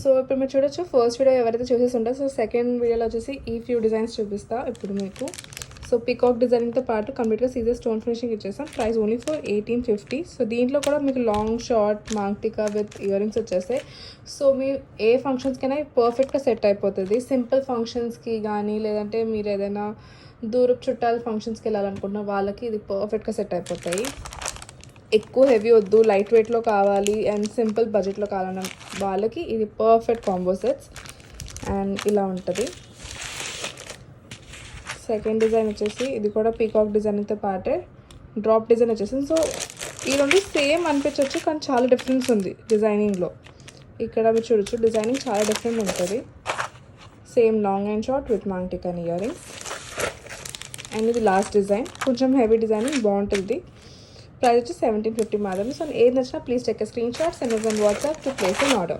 So ఇప్పుడు మీరు చూడొచ్చు, ఫస్ట్ వీడియో ఎవరైతే చూసేసి ఉంటారో సో సెకండ్ వీడియోలో వచ్చేసి ఈ ఫ్యూ డిజైన్స్ చూపిస్తా ఇప్పుడు మీకు. సో పీకాక్ డిజైనింగ్తో పాటు కంప్లీట్గా సీజర్ స్టోన్ ఫినిషింగ్ ఇచ్చేసాం. Price only for 1850. సో దీంట్లో కూడా మీకు long short maang tikka with ear rings వచ్చేస్తాయి. సో మీ ఏ ఫంక్షన్స్కైనా పర్ఫెక్ట్గా సెట్ అయిపోతుంది. సింపుల్ ఫంక్షన్స్కి కానీ లేదంటే మీరు ఏదైనా దూరపు చుట్టాల ఫంక్షన్స్కి వెళ్ళాలనుకుంటున్న వాళ్ళకి ఇది పర్ఫెక్ట్గా సెట్ అయిపోతాయి. ఎక్కువ హెవీ వద్దు, లైట్ వెయిట్లో కావాలి అండ్ సింపుల్ బడ్జెట్లో కావాలన్న వాళ్ళకి ఇది పర్ఫెక్ట్ కాంబో సెట్స్. అండ్ ఇలా ఉంటుంది. సెకండ్ డిజైన్ వచ్చేసి ఇది కూడా పీకాక్ డిజైన్తో పాటే డ్రాప్ డిజైన్ వచ్చేసింది. సో ఈ రెండు సేమ్ అనిపించవచ్చు కానీ చాలా డిఫరెన్స్ ఉంది డిజైనింగ్లో. ఇక్కడ మీరు చూడొచ్చు డిజైనింగ్ చాలా డిఫరెంట్ ఉంటుంది. Same long and short with maangtikka and ear rings. And ఇది లాస్ట్ డిజైన్, కొంచెం హెవీ డిజైనింగ్ బాగుంటుంది. ప్రైస్ వచ్చి 1750 మాత్రమే. సో ఏది నచ్చినా please take a screen shot, send us on WhatsApp to place an order.